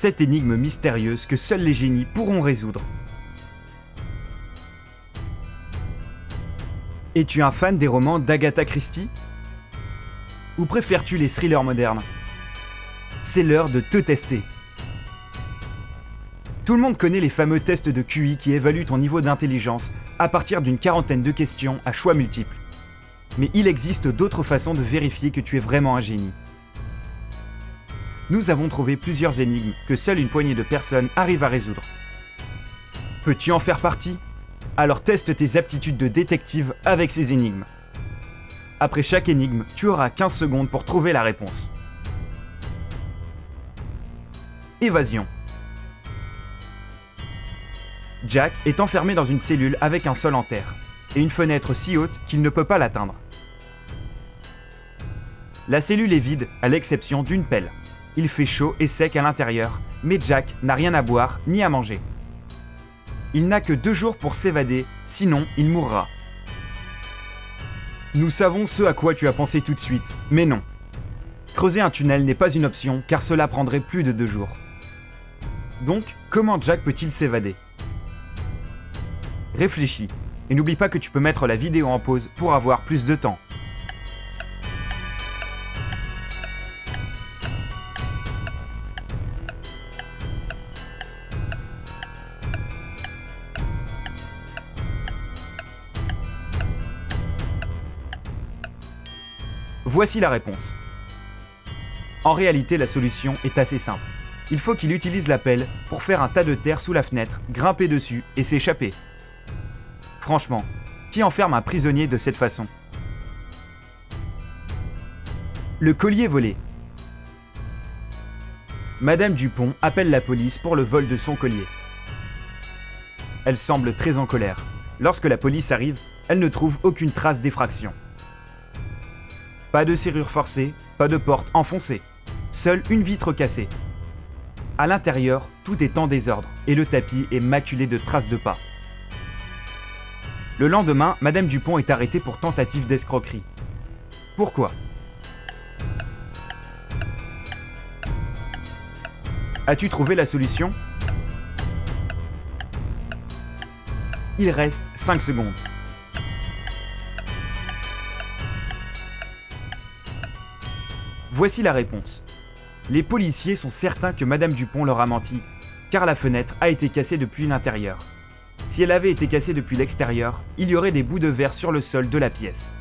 7 énigmes mystérieuses que seuls les génies pourront résoudre. Es-tu un fan des romans d'Agatha Christie? Ou préfères-tu les thrillers modernes? C'est l'heure de te tester. Tout le monde connaît les fameux tests de QI qui évaluent ton niveau d'intelligence à partir d'une quarantaine de questions à choix multiples. Mais il existe d'autres façons de vérifier que tu es vraiment un génie. Nous avons trouvé plusieurs énigmes que seule une poignée de personnes arrivent à résoudre. Peux-tu en faire partie? Alors teste tes aptitudes de détective avec ces énigmes. Après chaque énigme, tu auras 15 secondes pour trouver la réponse. Évasion. Jack est enfermé dans une cellule avec un sol en terre et une fenêtre si haute qu'il ne peut pas l'atteindre. La cellule est vide à l'exception d'une pelle. Il fait chaud et sec à l'intérieur, mais Jack n'a rien à boire ni à manger. Il n'a que 2 jours pour s'évader, sinon il mourra. Nous savons ce à quoi tu as pensé tout de suite, mais non. Creuser un tunnel n'est pas une option car cela prendrait plus de 2 jours. Donc, comment Jack peut-il s'évader? Réfléchis, et n'oublie pas que tu peux mettre la vidéo en pause pour avoir plus de temps. Voici la réponse. En réalité, la solution est assez simple. Il faut qu'il utilise la pelle pour faire un tas de terre sous la fenêtre, grimper dessus et s'échapper. Franchement, qui enferme un prisonnier de cette façon? Le collier volé. Madame Dupont appelle la police pour le vol de son collier. Elle semble très en colère. Lorsque la police arrive, elle ne trouve aucune trace d'effraction. Pas de serrure forcée, pas de porte enfoncée. Seule une vitre cassée. À l'intérieur, tout est en désordre et le tapis est maculé de traces de pas. Le lendemain, Madame Dupont est arrêtée pour tentative d'escroquerie. Pourquoi? As-tu trouvé la solution? Il reste 5 secondes. Voici la réponse. Les policiers sont certains que Madame Dupont leur a menti, car la fenêtre a été cassée depuis l'intérieur. Si elle avait été cassée depuis l'extérieur, il y aurait des bouts de verre sur le sol de la pièce.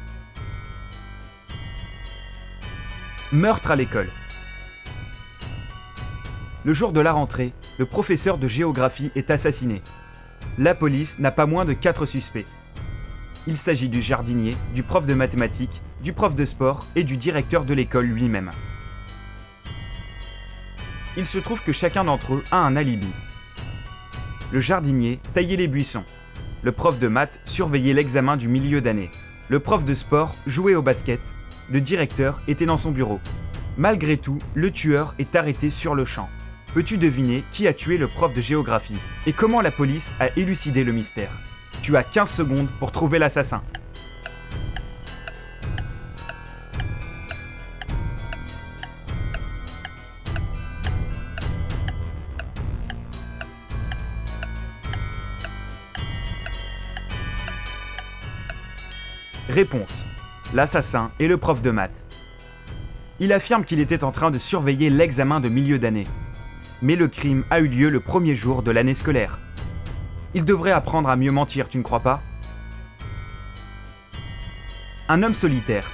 Meurtre à l'école. Le jour de la rentrée, le professeur de géographie est assassiné. La police n'a pas moins de 4 suspects. Il s'agit du jardinier, du prof de mathématiques, du prof de sport et du directeur de l'école lui-même. Il se trouve que chacun d'entre eux a un alibi. Le jardinier taillait les buissons. Le prof de maths surveillait l'examen du milieu d'année. Le prof de sport jouait au basket. Le directeur était dans son bureau. Malgré tout, le tueur est arrêté sur le champ. Peux-tu deviner qui a tué le prof de géographie et comment la police a élucidé le mystère? Tu as 15 secondes pour trouver l'assassin. Réponse. L'assassin est le prof de maths. Il affirme qu'il était en train de surveiller l'examen de milieu d'année. Mais le crime a eu lieu le premier jour de l'année scolaire. Il devrait apprendre à mieux mentir, tu ne crois pas? Un homme solitaire.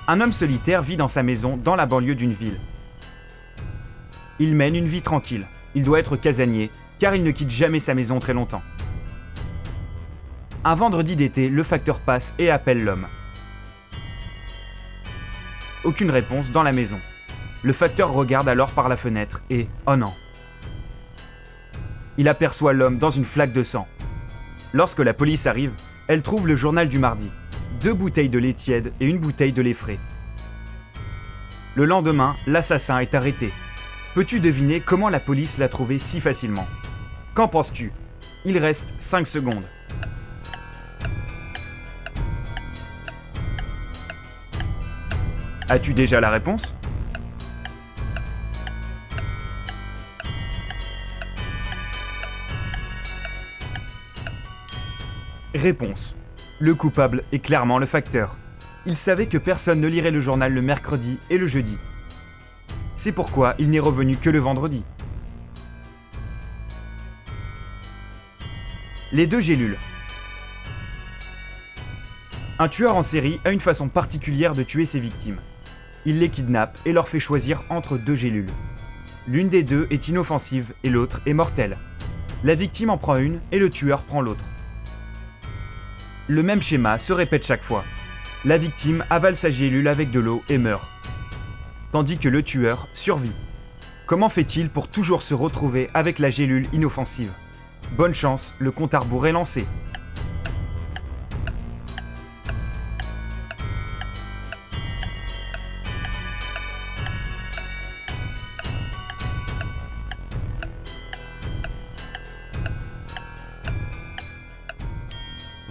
Un homme solitaire vit dans sa maison dans la banlieue d'une ville. Il mène une vie tranquille. Il doit être casanier, car il ne quitte jamais sa maison très longtemps. Un vendredi d'été, le facteur passe et appelle l'homme. Aucune réponse dans la maison. Le facteur regarde alors par la fenêtre et, oh non. Il aperçoit l'homme dans une flaque de sang. Lorsque la police arrive, elle trouve le journal du mardi, 2 bouteilles de lait tiède et une bouteille de lait frais. Le lendemain, l'assassin est arrêté. Peux-tu deviner comment la police l'a trouvé si facilement? Qu'en penses-tu? Il reste 5 secondes. As-tu déjà la réponse? Réponse. Le coupable est clairement le facteur. Il savait que personne ne lirait le journal le mercredi et le jeudi. C'est pourquoi il n'est revenu que le vendredi. Les 2 gélules. Un tueur en série a une façon particulière de tuer ses victimes. Il les kidnappe et leur fait choisir entre 2 gélules. L'une des 2 est inoffensive et l'autre est mortelle. La victime en prend une et le tueur prend l'autre. Le même schéma se répète chaque fois. La victime avale sa gélule avec de l'eau et meurt. Tandis que le tueur survit. Comment fait-il pour toujours se retrouver avec la gélule inoffensive ? Bonne chance, le compte à rebours est lancé.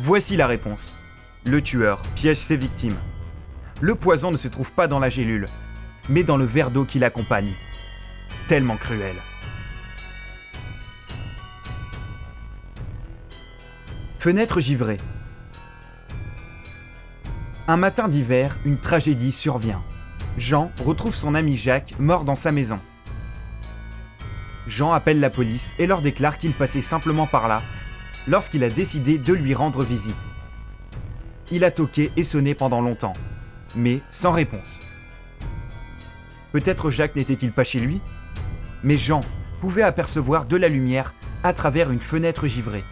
Voici la réponse. Le tueur piège ses victimes. Le poison ne se trouve pas dans la gélule, mais dans le verre d'eau qui l'accompagne. Tellement cruel. Fenêtre givrée. Un matin d'hiver, une tragédie survient. Jean retrouve son ami Jacques mort dans sa maison. Jean appelle la police et leur déclare qu'il passait simplement par là lorsqu'il a décidé de lui rendre visite. Il a toqué et sonné pendant longtemps, mais sans réponse. Peut-être Jacques n'était-il pas chez lui ? Mais Jean pouvait apercevoir de la lumière à travers une fenêtre givrée.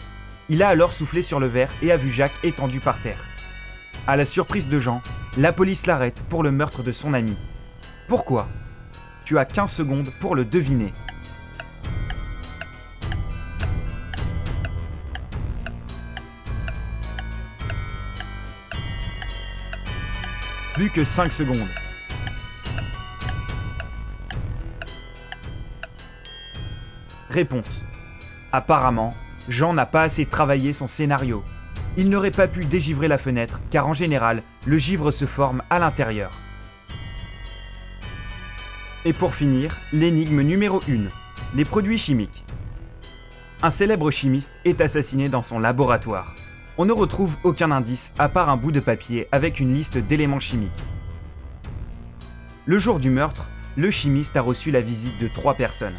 Il a alors soufflé sur le verre et a vu Jacques étendu par terre. À la surprise de Jean, la police l'arrête pour le meurtre de son ami. Pourquoi ? Tu as 15 secondes pour le deviner. Plus que 5 secondes. Réponse. Apparemment, Jean n'a pas assez travaillé son scénario. Il n'aurait pas pu dégivrer la fenêtre, car en général, le givre se forme à l'intérieur. Et pour finir, l'énigme numéro 1, les produits chimiques. Un célèbre chimiste est assassiné dans son laboratoire. On ne retrouve aucun indice à part un bout de papier avec une liste d'éléments chimiques. Le jour du meurtre, le chimiste a reçu la visite de 3 personnes.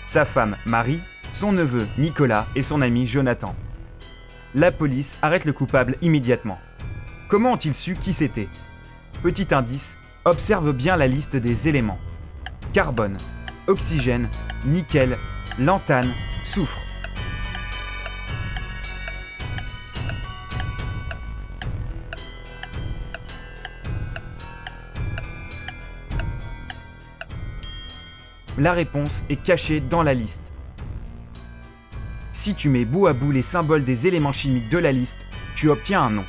Sa femme, Marie, son neveu, Nicolas, et son ami, Jonathan. La police arrête le coupable immédiatement. Comment ont-ils su qui c'était ? Petit indice, observe bien la liste des éléments. Carbone, oxygène, nickel, lantane, soufre. La réponse est cachée dans la liste. Si tu mets bout à bout les symboles des éléments chimiques de la liste, tu obtiens un nom.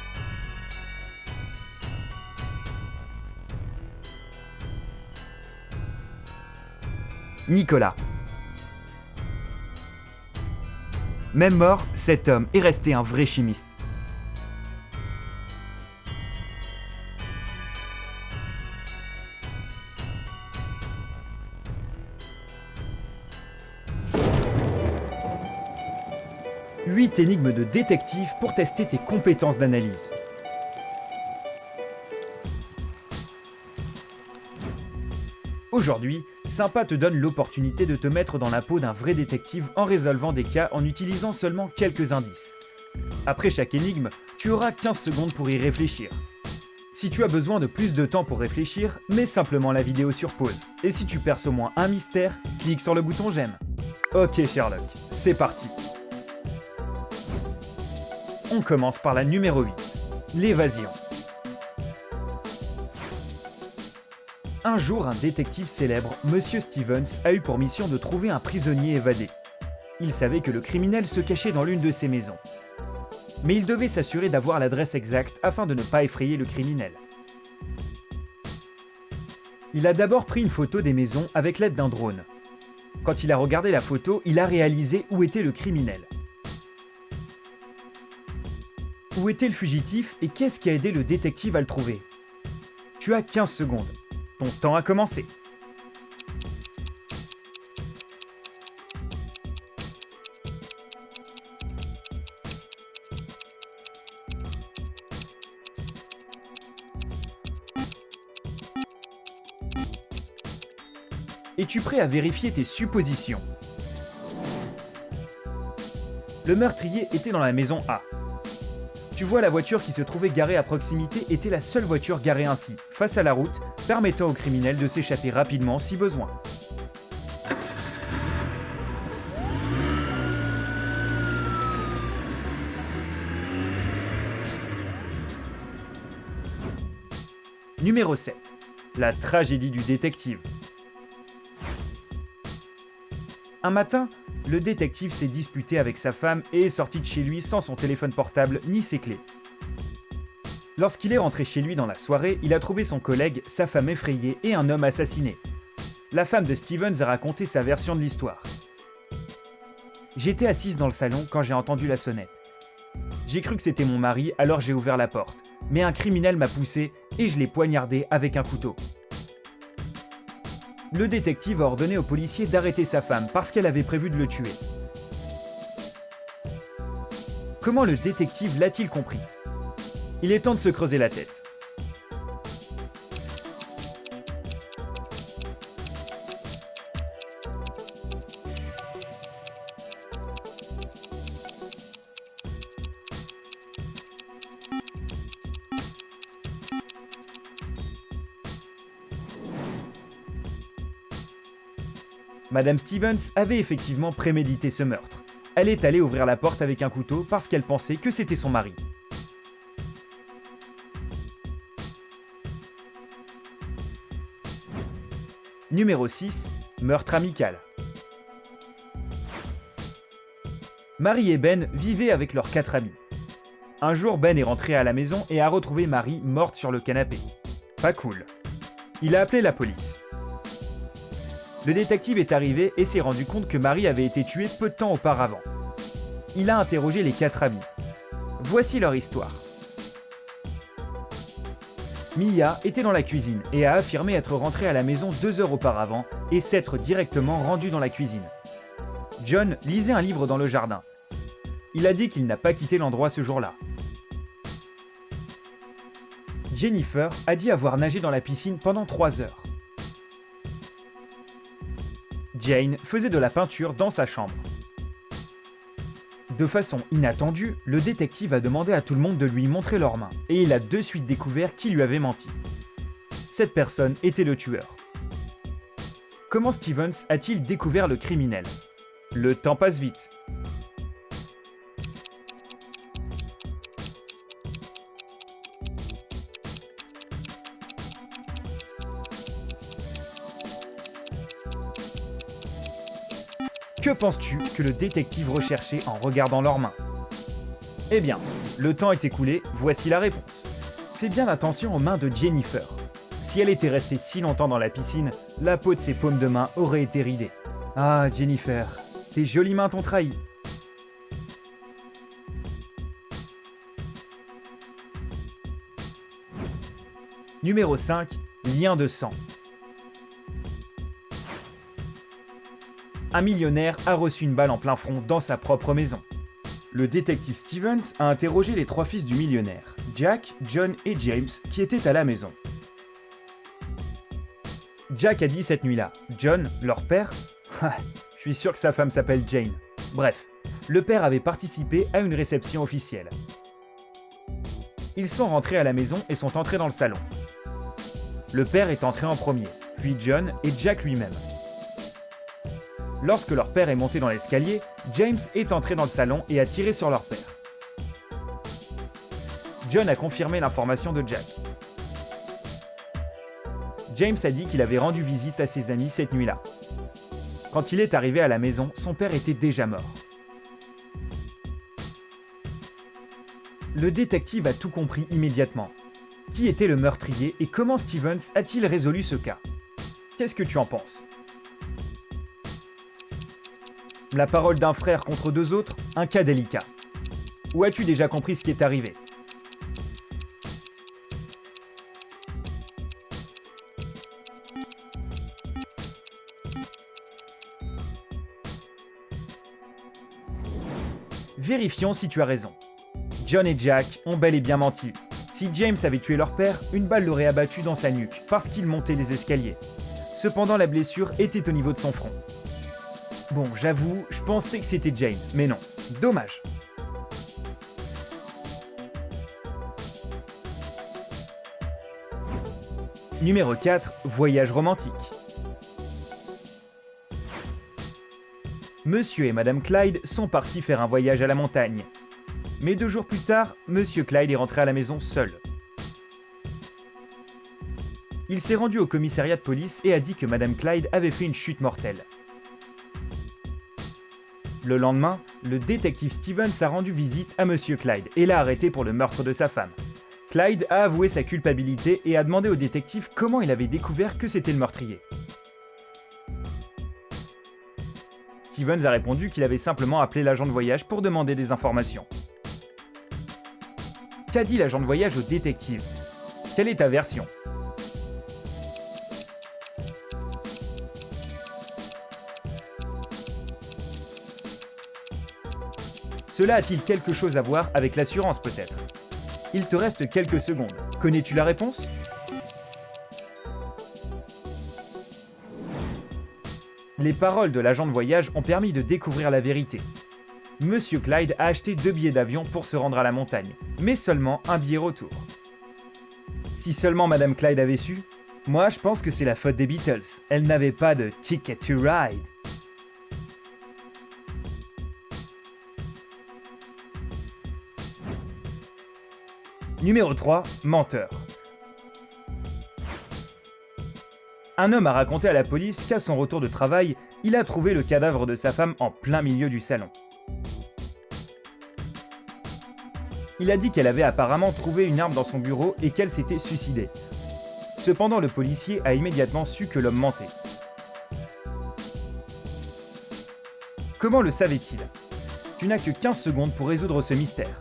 Nicolas. Même mort, cet homme est resté un vrai chimiste. Huit énigmes de détective pour tester tes compétences d'analyse. Aujourd'hui, Sympa te donne l'opportunité de te mettre dans la peau d'un vrai détective en résolvant des cas en utilisant seulement quelques indices. Après chaque énigme, tu auras 15 secondes pour y réfléchir. Si tu as besoin de plus de temps pour réfléchir, mets simplement la vidéo sur pause. Et si tu perces au moins un mystère, clique sur le bouton j'aime. Ok Sherlock, c'est parti. On commence par la numéro 8, l'évasion. Un jour, un détective célèbre, Monsieur Stevens, a eu pour mission de trouver un prisonnier évadé. Il savait que le criminel se cachait dans l'une de ses maisons. Mais il devait s'assurer d'avoir l'adresse exacte afin de ne pas effrayer le criminel. Il a d'abord pris une photo des maisons avec l'aide d'un drone. Quand il a regardé la photo, il a réalisé où était le criminel. Où était le fugitif et qu'est-ce qui a aidé le détective à le trouver ? Tu as 15 secondes. Ton temps a commencé. Es-tu prêt à vérifier tes suppositions? Le meurtrier était dans la maison A. Tu vois, la voiture qui se trouvait garée à proximité était la seule voiture garée ainsi, face à la route, permettant au criminel de s'échapper rapidement si besoin. Numéro 7. La tragédie du détective. Un matin, le détective s'est disputé avec sa femme et est sorti de chez lui sans son téléphone portable ni ses clés. Lorsqu'il est rentré chez lui dans la soirée, il a trouvé son collègue, sa femme effrayée et un homme assassiné. La femme de Stevens a raconté sa version de l'histoire. J'étais assise dans le salon quand j'ai entendu la sonnette. J'ai cru que c'était mon mari, alors j'ai ouvert la porte. Mais un criminel m'a poussé et je l'ai poignardé avec un couteau. Le détective a ordonné au policier d'arrêter sa femme parce qu'elle avait prévu de le tuer. Comment le détective l'a-t-il compris? Il est temps de se creuser la tête. Madame Stevens avait effectivement prémédité ce meurtre. Elle est allée ouvrir la porte avec un couteau parce qu'elle pensait que c'était son mari. Numéro 6. Meurtre amical. Marie et Ben vivaient avec leurs 4 amis. Un jour, Ben est rentré à la maison et a retrouvé Marie morte sur le canapé. Pas cool. Il a appelé la police. Le détective est arrivé et s'est rendu compte que Marie avait été tuée peu de temps auparavant. Il a interrogé les 4 amis. Voici leur histoire. Mia était dans la cuisine et a affirmé être rentrée à la maison 2 heures auparavant et s'être directement rendue dans la cuisine. John lisait un livre dans le jardin. Il a dit qu'il n'a pas quitté l'endroit ce jour-là. Jennifer a dit avoir nagé dans la piscine pendant 3 heures. Jane faisait de la peinture dans sa chambre. De façon inattendue, le détective a demandé à tout le monde de lui montrer leurs mains, et il a de suite découvert qui lui avait menti. Cette personne était le tueur. Comment Stevens a-t-il découvert le criminel? Le temps passe vite. Que penses-tu que le détective recherchait en regardant leurs mains? Eh bien, le temps est écoulé, voici la réponse. Fais bien attention aux mains de Jennifer. Si elle était restée si longtemps dans la piscine, la peau de ses paumes de main aurait été ridée. Ah, Jennifer, tes jolies mains t'ont trahi. Numéro 5. Lien de sang. Un millionnaire a reçu une balle en plein front dans sa propre maison. Le détective Stevens a interrogé les 3 fils du millionnaire, Jack, John et James, qui étaient à la maison. Jack a dit cette nuit-là, John, leur père, je suis sûr que sa femme s'appelle Jane. Bref, le père avait participé à une réception officielle. Ils sont rentrés à la maison et sont entrés dans le salon. Le père est entré en premier, puis John et Jack lui-même. Lorsque leur père est monté dans l'escalier, James est entré dans le salon et a tiré sur leur père. John a confirmé l'information de Jack. James a dit qu'il avait rendu visite à ses amis cette nuit-là. Quand il est arrivé à la maison, son père était déjà mort. Le détective a tout compris immédiatement. Qui était le meurtrier et comment Stevens a-t-il résolu ce cas? Qu'est-ce que tu en penses? La parole d'un frère contre 2 autres, un cas délicat. Ou as-tu déjà compris ce qui est arrivé? Vérifions si tu as raison. John et Jack ont bel et bien menti. Si James avait tué leur père, une balle l'aurait abattu dans sa nuque parce qu'il montait les escaliers. Cependant, la blessure était au niveau de son front. Bon, j'avoue, je pensais que c'était Jane, mais non. Dommage. Numéro 4, voyage romantique. Monsieur et Madame Clyde sont partis faire un voyage à la montagne. Mais 2 jours plus tard, Monsieur Clyde est rentré à la maison seul. Il s'est rendu au commissariat de police et a dit que Madame Clyde avait fait une chute mortelle. Le lendemain, le détective Stevens a rendu visite à Monsieur Clyde et l'a arrêté pour le meurtre de sa femme. Clyde a avoué sa culpabilité et a demandé au détective comment il avait découvert que c'était le meurtrier. Stevens a répondu qu'il avait simplement appelé l'agent de voyage pour demander des informations. Qu'a dit l'agent de voyage au détective? Quelle est ta version? Cela a-t-il quelque chose à voir avec l'assurance peut-être? Il te reste quelques secondes. Connais-tu la réponse? Les paroles de l'agent de voyage ont permis de découvrir la vérité. Monsieur Clyde a acheté 2 billets d'avion pour se rendre à la montagne, mais seulement un billet retour. Si seulement Madame Clyde avait su, moi je pense que c'est la faute des Beatles. Elle n'avait pas de Ticket to Ride. Numéro 3, menteur. Un homme a raconté à la police qu'à son retour de travail, il a trouvé le cadavre de sa femme en plein milieu du salon. Il a dit qu'elle avait apparemment trouvé une arme dans son bureau et qu'elle s'était suicidée. Cependant, le policier a immédiatement su que l'homme mentait. Comment le savait-il? Tu n'as que 15 secondes pour résoudre ce mystère.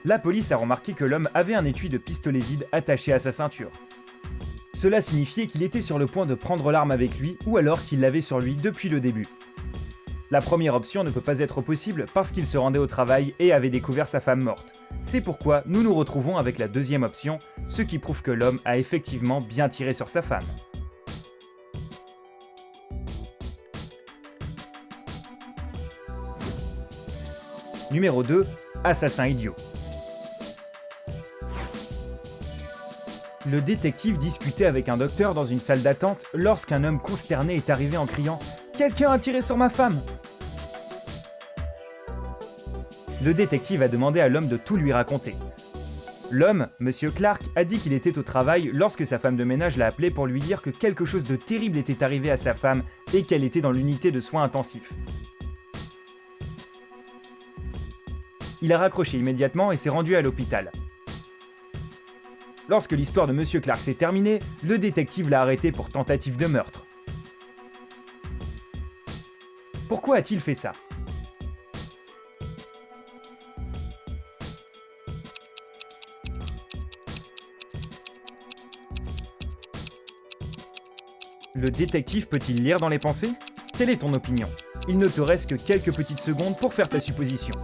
La police a remarqué que l'homme avait un étui de pistolet vide attaché à sa ceinture. Cela signifiait qu'il était sur le point de prendre l'arme avec lui ou alors qu'il l'avait sur lui depuis le début. La première option ne peut pas être possible parce qu'il se rendait au travail et avait découvert sa femme morte. C'est pourquoi nous nous retrouvons avec la deuxième option, ce qui prouve que l'homme a effectivement bien tiré sur sa femme. Numéro 2, assassin idiot. Le détective discutait avec un docteur dans une salle d'attente lorsqu'un homme consterné est arrivé en criant « Quelqu'un a tiré sur ma femme !» Le détective a demandé à l'homme de tout lui raconter. L'homme, Monsieur Clark, a dit qu'il était au travail lorsque sa femme de ménage l'a appelé pour lui dire que quelque chose de terrible était arrivé à sa femme et qu'elle était dans l'unité de soins intensifs. Il a raccroché immédiatement et s'est rendu à l'hôpital. Lorsque l'histoire de Monsieur Clark s'est terminée, le détective l'a arrêté pour tentative de meurtre. Pourquoi a-t-il fait ça? Le détective peut-il lire dans les pensées? Quelle est ton opinion? Il ne te reste que quelques petites secondes pour faire ta supposition.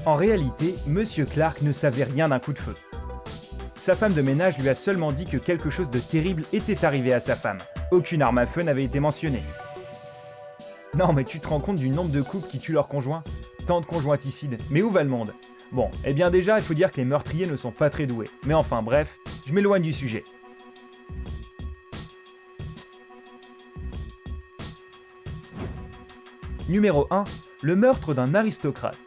En réalité, Monsieur Clark ne savait rien d'un coup de feu. Sa femme de ménage lui a seulement dit que quelque chose de terrible était arrivé à sa femme. Aucune arme à feu n'avait été mentionnée. Non mais tu te rends compte du nombre de couples qui tuent leurs conjoints? Tant de conjointicides, mais où va le monde? Bon, eh bien déjà, il faut dire que les meurtriers ne sont pas très doués. Mais enfin bref, je m'éloigne du sujet. Numéro 1. Le meurtre d'un aristocrate.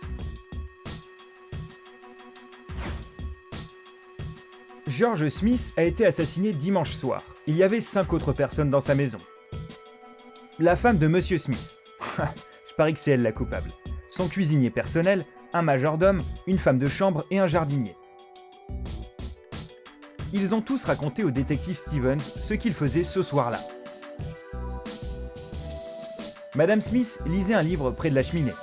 George Smith a été assassiné dimanche soir. Il y avait 5 autres personnes dans sa maison. La femme de Monsieur Smith. Je parie que c'est elle la coupable. Son cuisinier personnel, un majordome, une femme de chambre et un jardinier. Ils ont tous raconté au détective Stevens ce qu'ils faisaient ce soir-là. Madame Smith lisait un livre près de la cheminée.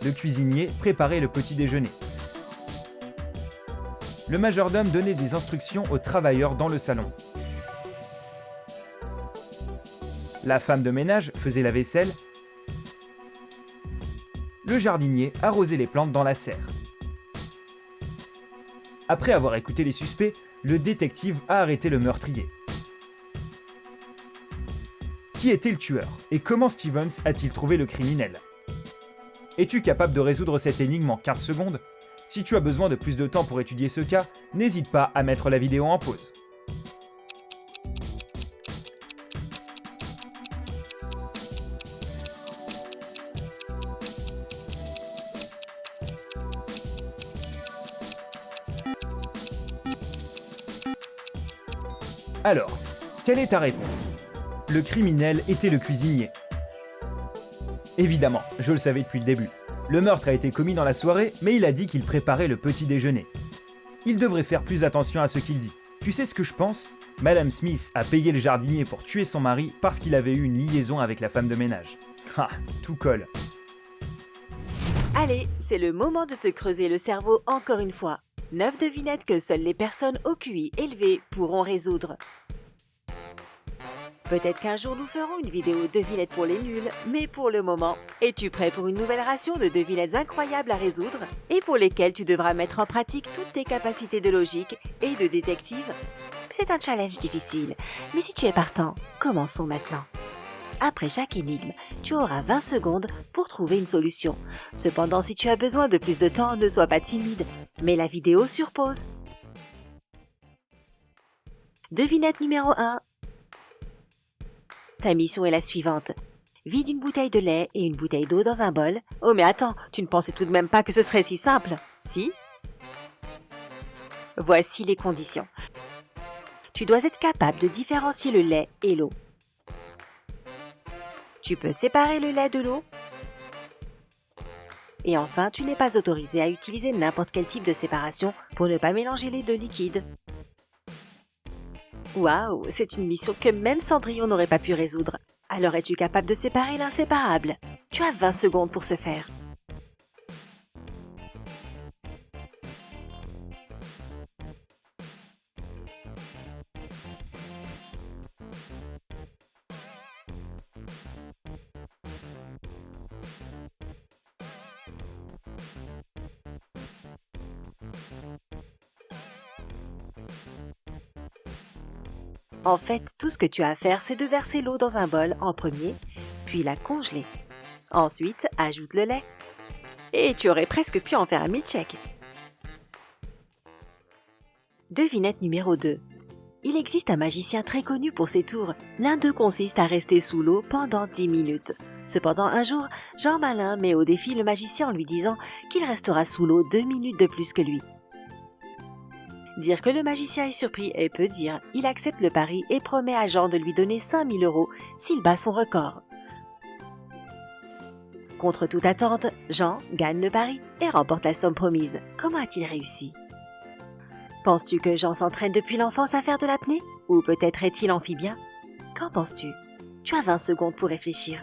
Le cuisinier préparait le petit déjeuner. Le majordome donnait des instructions aux travailleurs dans le salon. La femme de ménage faisait la vaisselle. Le jardinier arrosait les plantes dans la serre. Après avoir écouté les suspects, le détective a arrêté le meurtrier. Qui était le tueur et comment Stevens a-t-il trouvé le criminel? Es-tu capable de résoudre cette énigme en 15 secondes? Si tu as besoin de plus de temps pour étudier ce cas, n'hésite pas à mettre la vidéo en pause. Alors, quelle est ta réponse? Le criminel était le cuisinier. Évidemment, je le savais depuis le début. Le meurtre a été commis dans la soirée, mais il a dit qu'il préparait le petit déjeuner. Il devrait faire plus attention à ce qu'il dit. Tu sais ce que je pense? Madame Smith a payé le jardinier pour tuer son mari parce qu'il avait eu une liaison avec la femme de ménage. Ah, tout colle. Allez, c'est le moment de te creuser le cerveau encore une fois. 9 devinettes que seules les personnes au QI élevé pourront résoudre. Peut-être qu'un jour nous ferons une vidéo devinettes pour les nuls, mais pour le moment, es-tu prêt pour une nouvelle ration de devinettes incroyables à résoudre et pour lesquelles tu devras mettre en pratique toutes tes capacités de logique et de détective? C'est un challenge difficile, mais si tu es partant, commençons maintenant. Après chaque énigme, tu auras 20 secondes pour trouver une solution. Cependant, si tu as besoin de plus de temps, ne sois pas timide. Mets la vidéo sur pause. Devinette numéro 1. Ta mission est la suivante. Vide une bouteille de lait et une bouteille d'eau dans un bol. Oh mais attends, tu ne pensais tout de même pas que ce serait si simple, si? Voici les conditions. Tu dois être capable de différencier le lait et l'eau. Tu peux séparer le lait de l'eau. Et enfin, tu n'es pas autorisé à utiliser n'importe quel type de séparation pour ne pas mélanger les deux liquides. Waouh, c'est une mission que même Cendrillon n'aurait pas pu résoudre. Alors es-tu capable de séparer l'inséparable? Tu as 20 secondes pour ce faire. En fait, tout ce que tu as à faire, c'est de verser l'eau dans un bol en premier, puis la congeler. Ensuite, ajoute le lait. Et tu aurais presque pu en faire un milkshake. Devinette numéro 2. Il existe un magicien très connu pour ses tours. L'un d'eux consiste à rester sous l'eau pendant 10 minutes. Cependant, un jour, Jean Malin met au défi le magicien en lui disant qu'il restera sous l'eau 2 minutes de plus que lui. Dire que le magicien est surpris et peut dire il accepte le pari et promet à Jean de lui donner 5 000 € s'il bat son record. Contre toute attente, Jean gagne le pari et remporte la somme promise. Comment a-t-il réussi? Penses-tu que Jean s'entraîne depuis l'enfance à faire de l'apnée? Ou peut-être est-il amphibien? Qu'en penses-tu? Tu as 20 secondes pour réfléchir.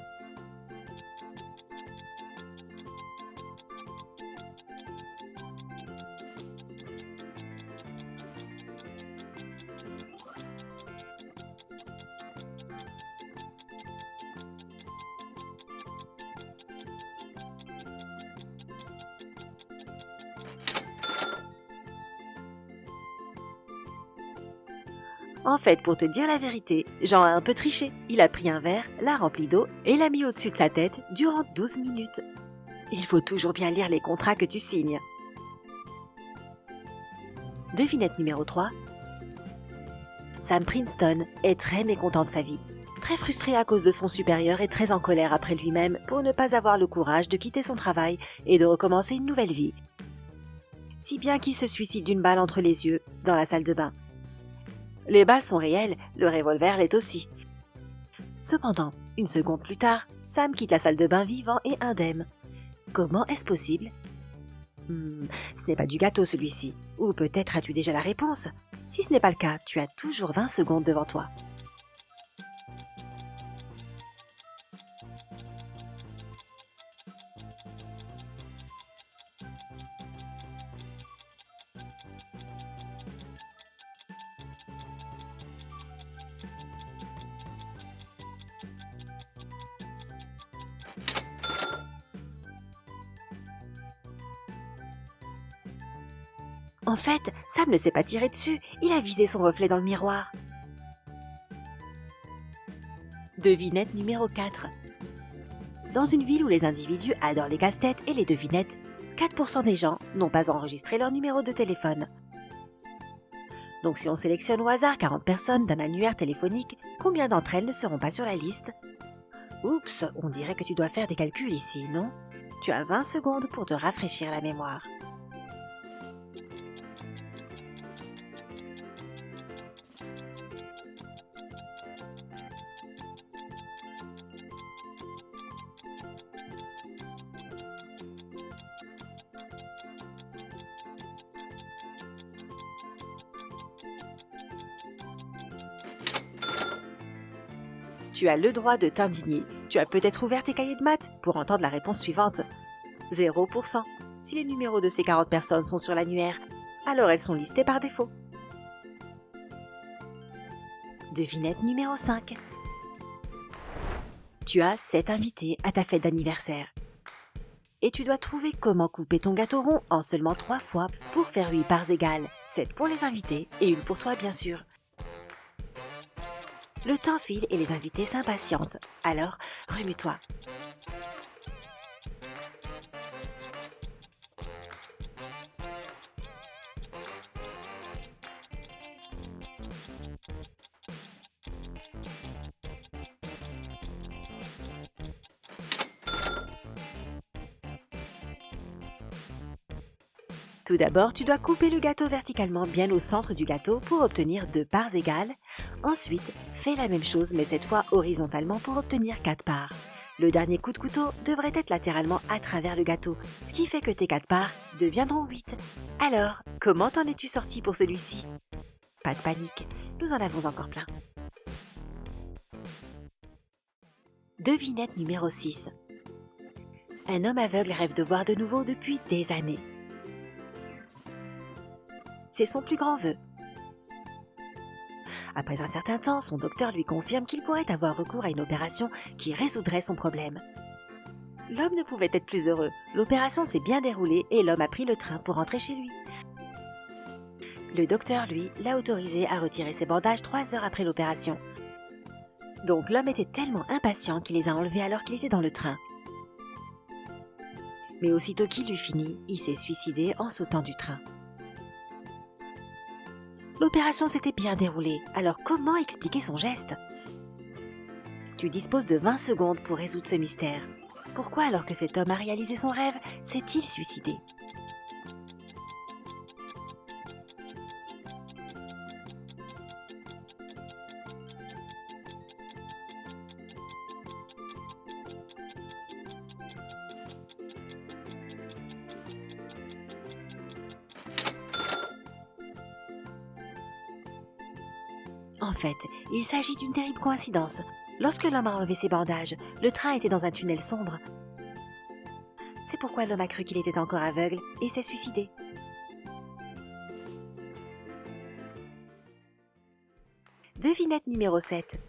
En fait, pour te dire la vérité, Jean a un peu triché. Il a pris un verre, l'a rempli d'eau et l'a mis au-dessus de sa tête durant 12 minutes. Il faut toujours bien lire les contrats que tu signes. Devinette numéro 3. Sam Princeton est très mécontent de sa vie. Très frustré à cause de son supérieur et très en colère après lui-même pour ne pas avoir le courage de quitter son travail et de recommencer une nouvelle vie. Si bien qu'il se suicide d'une balle entre les yeux dans la salle de bain. Les balles sont réelles, le revolver l'est aussi. Cependant, une seconde plus tard, Sam quitte la salle de bain vivant et indemne. Comment est-ce possible? Ce n'est pas du gâteau celui-ci. Ou peut-être as-tu déjà la réponse? Si ce n'est pas le cas, tu as toujours 20 secondes devant toi. En fait, Sam ne s'est pas tiré dessus, il a visé son reflet dans le miroir. Devinette numéro 4. Dans une ville où les individus adorent les casse-têtes et les devinettes, 4% des gens n'ont pas enregistré leur numéro de téléphone. Donc si on sélectionne au hasard 40 personnes d'un annuaire téléphonique, combien d'entre elles ne seront pas sur la liste? Oups, on dirait que tu dois faire des calculs ici, non? Tu as 20 secondes pour te rafraîchir la mémoire. Tu as le droit de t'indigner. Tu as peut-être ouvert tes cahiers de maths pour entendre la réponse suivante. 0%. Si les numéros de ces 40 personnes sont sur l'annuaire, alors elles sont listées par défaut. Devinette numéro 5. Tu as 7 invités à ta fête d'anniversaire. Et tu dois trouver comment couper ton gâteau rond en seulement 3 fois pour faire 8 parts égales. 7 pour les invités et une pour toi bien sûr. Le temps file et les invités s'impatientent. Alors, remue-toi. Tout d'abord, tu dois couper le gâteau verticalement bien au centre du gâteau pour obtenir 2 parts égales. Ensuite, fais la même chose mais cette fois horizontalement pour obtenir 4 parts. Le dernier coup de couteau devrait être latéralement à travers le gâteau, ce qui fait que tes 4 parts deviendront 8. Alors, comment t'en es-tu sorti pour celui-ci? Pas de panique, nous en avons encore plein. Devinette numéro 6. Un homme aveugle rêve de voir de nouveau depuis des années. C'est son plus grand vœu. Après un certain temps, son docteur lui confirme qu'il pourrait avoir recours à une opération qui résoudrait son problème. L'homme ne pouvait être plus heureux. L'opération s'est bien déroulée et l'homme a pris le train pour rentrer chez lui. Le docteur, lui, l'a autorisé à retirer ses bandages 3 heures après l'opération. Donc l'homme était tellement impatient qu'il les a enlevés alors qu'il était dans le train. Mais aussitôt qu'il eut fini, il s'est suicidé en sautant du train. L'opération s'était bien déroulée, alors comment expliquer son geste? Tu disposes de 20 secondes pour résoudre ce mystère. Pourquoi, alors que cet homme a réalisé son rêve, s'est-il suicidé? En fait, il s'agit d'une terrible coïncidence. Lorsque l'homme a enlevé ses bandages, le train était dans un tunnel sombre. C'est pourquoi l'homme a cru qu'il était encore aveugle et s'est suicidé. Devinette numéro 7.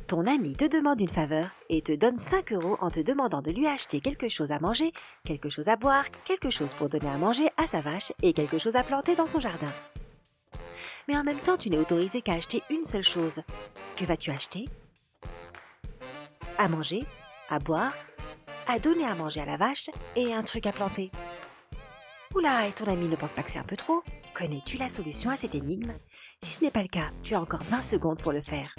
Ton ami te demande une faveur et te donne 5 € en te demandant de lui acheter quelque chose à manger, quelque chose à boire, quelque chose pour donner à manger à sa vache et quelque chose à planter dans son jardin. Mais en même temps, tu n'es autorisé qu'à acheter une seule chose. Que vas-tu acheter? À manger, à boire, à donner à manger à la vache et un truc à planter. Oula, et ton ami ne pense pas que c'est un peu trop? Connais-tu la solution à cette énigme? Si ce n'est pas le cas, tu as encore 20 secondes pour le faire.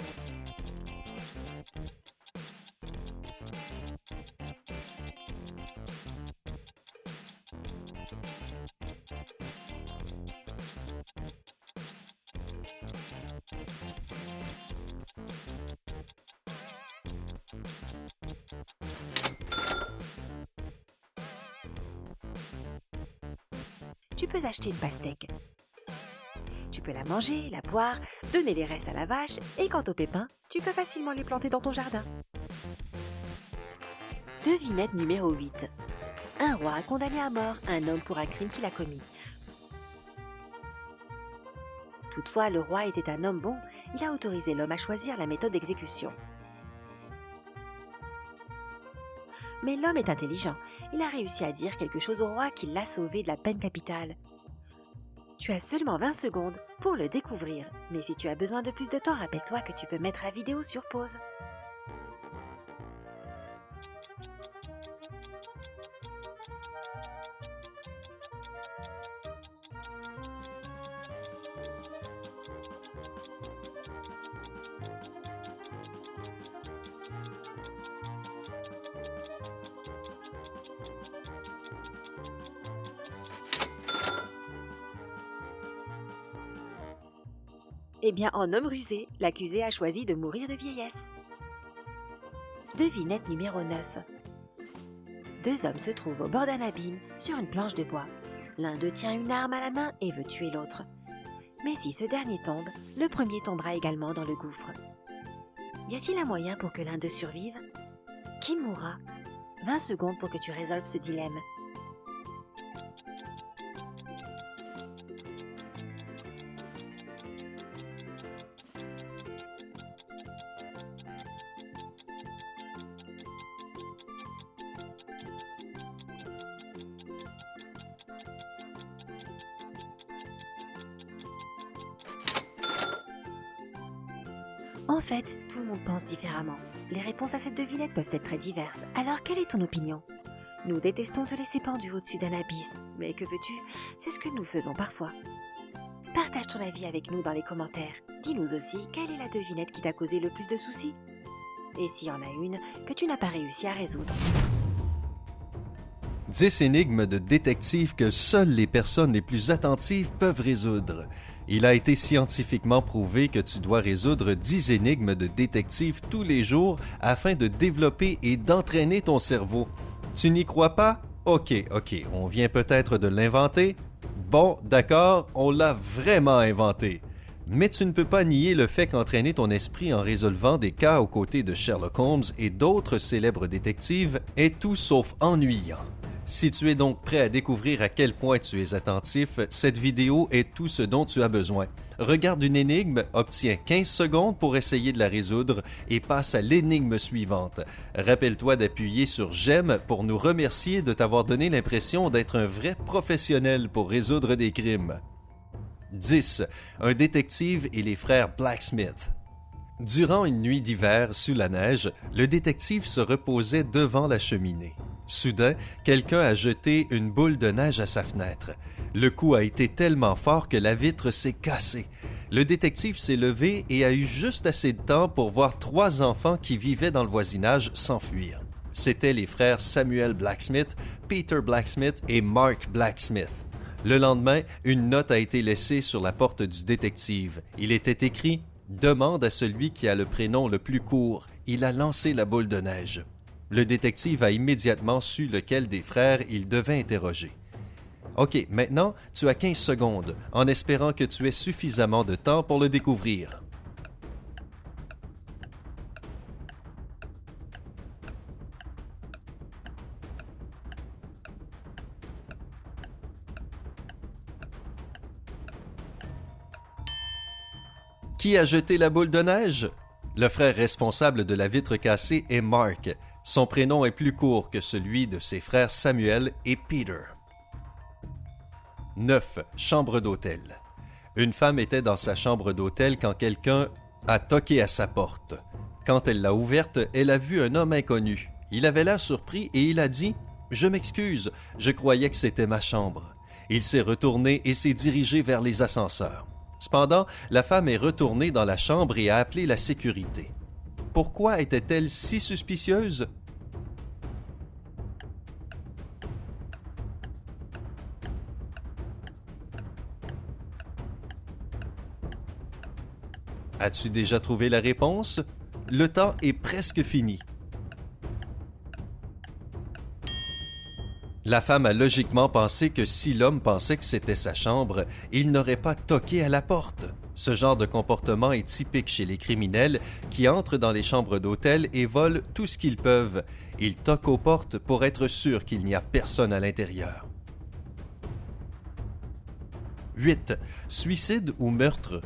Tu peux acheter une pastèque. Tu peux la manger, la boire, donner les restes à la vache et quant aux pépins, tu peux facilement les planter dans ton jardin. Devinette numéro 8. Un roi a condamné à mort un homme pour un crime qu'il a commis. Toutefois, le roi était un homme bon, il a autorisé l'homme à choisir la méthode d'exécution. Mais l'homme est intelligent, il a réussi à dire quelque chose au roi qui l'a sauvé de la peine capitale. Tu as seulement 20 secondes pour le découvrir. Mais si tu as besoin de plus de temps, rappelle-toi que tu peux mettre la vidéo sur pause. Eh bien, en homme rusé, l'accusé a choisi de mourir de vieillesse. Devinette numéro 9. Deux hommes se trouvent au bord d'un abîme, sur une planche de bois. L'un d'eux tient une arme à la main et veut tuer l'autre. Mais si ce dernier tombe, le premier tombera également dans le gouffre. Y a-t-il un moyen pour que l'un d'eux survive? Qui mourra? 20 secondes pour que tu résolves ce dilemme. En fait, tout le monde pense différemment. Les réponses à cette devinette peuvent être très diverses. Alors, quelle est ton opinion? Nous détestons te laisser pendu au-dessus d'un abysse. Mais que veux-tu? C'est ce que nous faisons parfois. Partage ton avis avec nous dans les commentaires. Dis-nous aussi quelle est la devinette qui t'a causé le plus de soucis. Et s'il y en a une que tu n'as pas réussi à résoudre. 10 énigmes de détective que seules les personnes les plus attentives peuvent résoudre. Il a été scientifiquement prouvé que tu dois résoudre 10 énigmes de détective tous les jours afin de développer et d'entraîner ton cerveau. Tu n'y crois pas? Ok, on vient peut-être de l'inventer? Bon, d'accord, on l'a vraiment inventé. Mais tu ne peux pas nier le fait qu'entraîner ton esprit en résolvant des cas aux côtés de Sherlock Holmes et d'autres célèbres détectives est tout sauf ennuyant. Si tu es donc prêt à découvrir à quel point tu es attentif, cette vidéo est tout ce dont tu as besoin. Regarde une énigme, obtiens 15 secondes pour essayer de la résoudre et passe à l'énigme suivante. Rappelle-toi d'appuyer sur « J'aime » pour nous remercier de t'avoir donné l'impression d'être un vrai professionnel pour résoudre des crimes. 10. Un détective et les frères Blacksmith. Durant une nuit d'hiver sous la neige, le détective se reposait devant la cheminée. Soudain, quelqu'un a jeté une boule de neige à sa fenêtre. Le coup a été tellement fort que la vitre s'est cassée. Le détective s'est levé et a eu juste assez de temps pour voir 3 enfants qui vivaient dans le voisinage s'enfuir. C'étaient les frères Samuel Blacksmith, Peter Blacksmith et Mark Blacksmith. Le lendemain, une note a été laissée sur la porte du détective. Il était écrit « Demande à celui qui a le prénom le plus court. Il a lancé la boule de neige. » Le détective a immédiatement su lequel des frères il devait interroger. Ok, maintenant, tu as 15 secondes, en espérant que tu aies suffisamment de temps pour le découvrir. Qui a jeté la boule de neige? Le frère responsable de la vitre cassée est Mark. Son prénom est plus court que celui de ses frères Samuel et Peter. 9. Chambre d'hôtel. Une femme était dans sa chambre d'hôtel quand quelqu'un a toqué à sa porte. Quand elle l'a ouverte, elle a vu un homme inconnu. Il avait l'air surpris et il a dit « Je m'excuse, je croyais que c'était ma chambre. » Il s'est retourné et s'est dirigé vers les ascenseurs. Cependant, la femme est retournée dans la chambre et a appelé la sécurité. Pourquoi était-elle si suspicieuse? As-tu déjà trouvé la réponse? Le temps est presque fini. La femme a logiquement pensé que si l'homme pensait que c'était sa chambre, il n'aurait pas toqué à la porte. Ce genre de comportement est typique chez les criminels qui entrent dans les chambres d'hôtel et volent tout ce qu'ils peuvent. Ils toquent aux portes pour être sûrs qu'il n'y a personne à l'intérieur. 8. Suicide ou meurtre?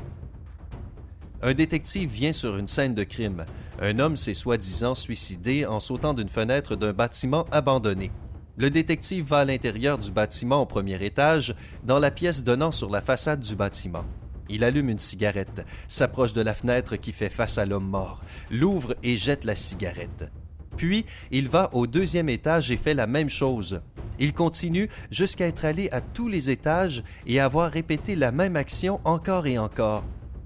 Un détective vient sur une scène de crime. Un homme s'est soi-disant suicidé en sautant d'une fenêtre d'un bâtiment abandonné. Le détective va à l'intérieur du bâtiment au premier étage, dans la pièce donnant sur la façade du bâtiment. Il allume une cigarette, s'approche de la fenêtre qui fait face à l'homme mort, l'ouvre et jette la cigarette. Puis, il va au deuxième étage et fait la même chose. Il continue jusqu'à être allé à tous les étages et avoir répété la même action encore et encore.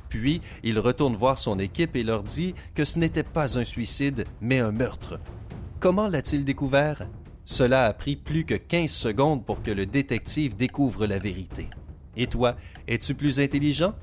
Puis, il retourne voir son équipe et leur dit que ce n'était pas un suicide, mais un meurtre. Comment l'a-t-il découvert? Cela a pris plus que 15 secondes pour que le détective découvre la vérité. Et toi, es-tu plus intelligent?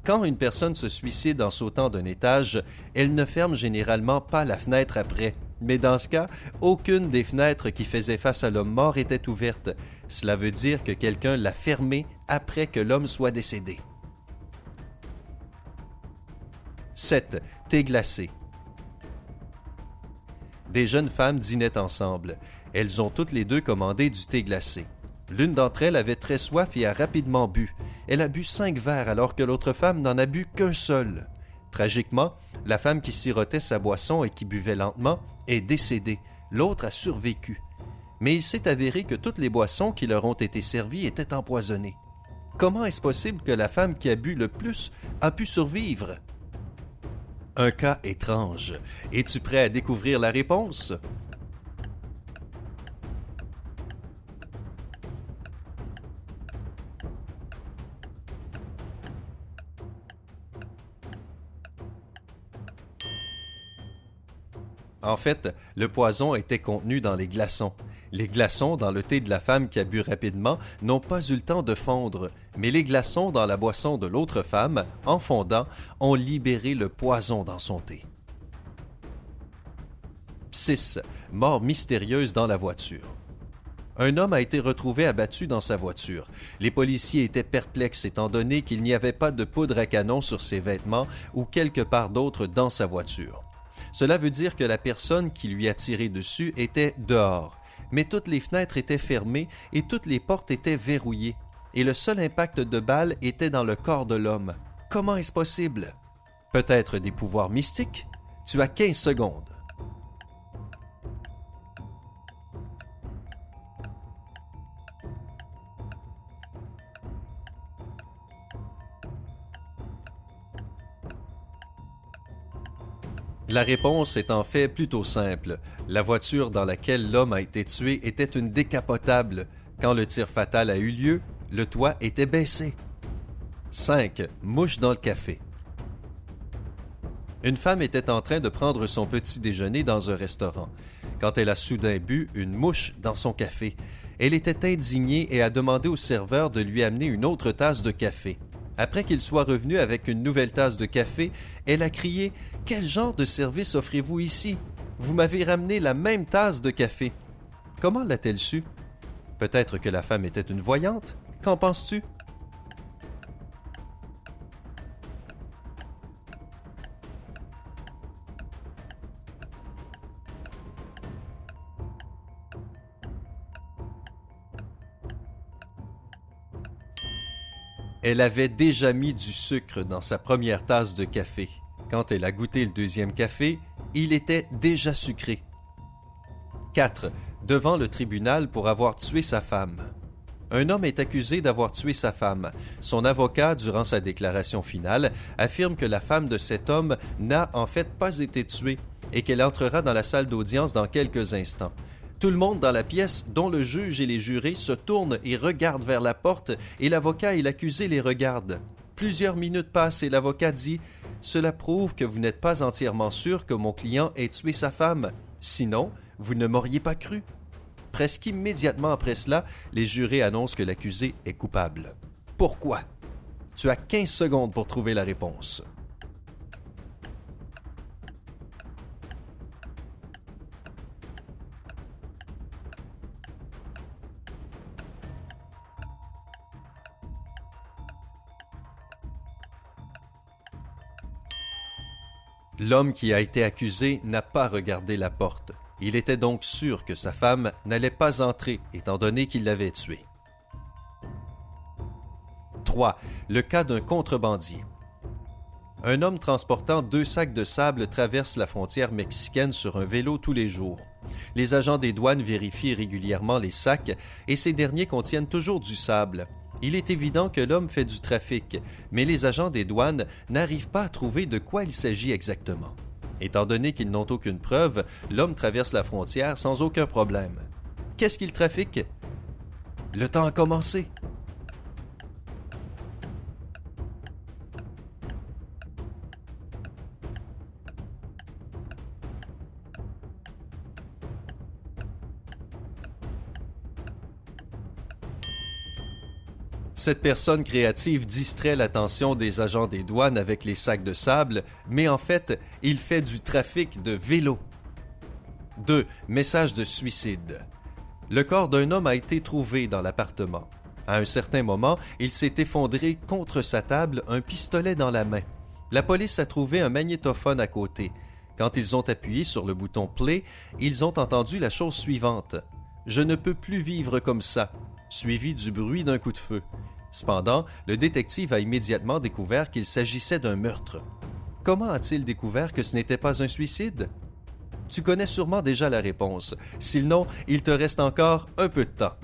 Quand une personne se suicide en sautant d'un étage, elle ne ferme généralement pas la fenêtre après. Mais dans ce cas, aucune des fenêtres qui faisaient face à l'homme mort était ouverte. Cela veut dire que quelqu'un l'a fermée après que l'homme soit décédé. 7. Thé glacé. Des jeunes femmes dînaient ensemble. Elles ont toutes les deux commandé du thé glacé. L'une d'entre elles avait très soif et a rapidement bu. Elle a bu 5 verres alors que l'autre femme n'en a bu qu'un seul. Tragiquement, la femme qui sirotait sa boisson et qui buvait lentement est décédée. L'autre a survécu. Mais il s'est avéré que toutes les boissons qui leur ont été servies étaient empoisonnées. Comment est-ce possible que la femme qui a bu le plus a pu survivre? Un cas étrange. Es-tu prêt à découvrir la réponse? En fait, le poison était contenu dans les glaçons. Les glaçons dans le thé de la femme qui a bu rapidement n'ont pas eu le temps de fondre, mais les glaçons dans la boisson de l'autre femme, en fondant, ont libéré le poison dans son thé. 6. Mort mystérieuse dans la voiture. Un homme a été retrouvé abattu dans sa voiture. Les policiers étaient perplexes étant donné qu'il n'y avait pas de poudre à canon sur ses vêtements ou quelque part d'autre dans sa voiture. Cela veut dire que la personne qui lui a tiré dessus était dehors, mais toutes les fenêtres étaient fermées et toutes les portes étaient verrouillées, et le seul impact de balle était dans le corps de l'homme. Comment est-ce possible? Peut-être des pouvoirs mystiques? Tu as 15 secondes. La réponse est en fait plutôt simple. La voiture dans laquelle l'homme a été tué était une décapotable. Quand le tir fatal a eu lieu, le toit était baissé. 5. Mouche dans le café. Une femme était en train de prendre son petit déjeuner dans un restaurant, quand elle a soudain bu une mouche dans son café. Elle était indignée et a demandé au serveur de lui amener une autre tasse de café. Après qu'il soit revenu avec une nouvelle tasse de café, elle a crié « Quel genre de service offrez-vous ici? Vous m'avez ramené la même tasse de café. » Comment l'a-t-elle su? Peut-être que la femme était une voyante? Qu'en penses-tu? Elle avait déjà mis du sucre dans sa première tasse de café. Quand elle a goûté le deuxième café, il était déjà sucré. 4. Devant le tribunal pour avoir tué sa femme. Un homme est accusé d'avoir tué sa femme. Son avocat, durant sa déclaration finale, affirme que la femme de cet homme n'a en fait pas été tuée et qu'elle entrera dans la salle d'audience dans quelques instants. Tout le monde dans la pièce, dont le juge et les jurés, se tournent et regardent vers la porte et l'avocat et l'accusé les regardent. Plusieurs minutes passent et l'avocat dit « Cela prouve que vous n'êtes pas entièrement sûr que mon client ait tué sa femme. Sinon, vous ne m'auriez pas cru. » Presque immédiatement après cela, les jurés annoncent que l'accusé est coupable. Pourquoi? Tu as 15 secondes pour trouver la réponse. L'homme qui a été accusé n'a pas regardé la porte. Il était donc sûr que sa femme n'allait pas entrer, étant donné qu'il l'avait tuée. 3. Le cas d'un contrebandier. Un homme transportant 2 sacs de sable traverse la frontière mexicaine sur un vélo tous les jours. Les agents des douanes vérifient régulièrement les sacs et ces derniers contiennent toujours du sable. Il est évident que l'homme fait du trafic, mais les agents des douanes n'arrivent pas à trouver de quoi il s'agit exactement. Étant donné qu'ils n'ont aucune preuve, l'homme traverse la frontière sans aucun problème. Qu'est-ce qu'il trafique? Le temps a commencé. Cette personne créative distrait l'attention des agents des douanes avec les sacs de sable, mais en fait, il fait du trafic de vélos. 2. Message de suicide. Le corps d'un homme a été trouvé dans l'appartement. À un certain moment, il s'est effondré contre sa table, un pistolet dans la main. La police a trouvé un magnétophone à côté. Quand ils ont appuyé sur le bouton play, ils ont entendu la chose suivante. « Je ne peux plus vivre comme ça », suivi du bruit d'un coup de feu. Cependant, le détective a immédiatement découvert qu'il s'agissait d'un meurtre. Comment a-t-il découvert que ce n'était pas un suicide? Tu connais sûrement déjà la réponse. Sinon, il te reste encore un peu de temps.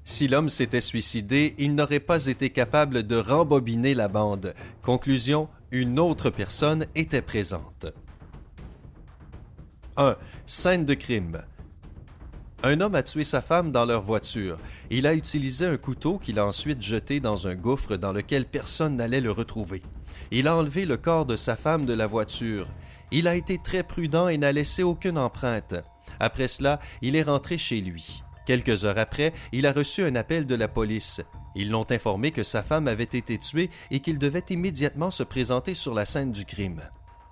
Si l'homme s'était suicidé, il n'aurait pas été capable de rembobiner la bande. Conclusion, une autre personne était présente. 1. Scène de crime. Un homme a tué sa femme dans leur voiture. Il a utilisé un couteau qu'il a ensuite jeté dans un gouffre dans lequel personne n'allait le retrouver. Il a enlevé le corps de sa femme de la voiture. Il a été très prudent et n'a laissé aucune empreinte. Après cela, il est rentré chez lui. Quelques heures après, il a reçu un appel de la police. Ils l'ont informé que sa femme avait été tuée et qu'il devait immédiatement se présenter sur la scène du crime.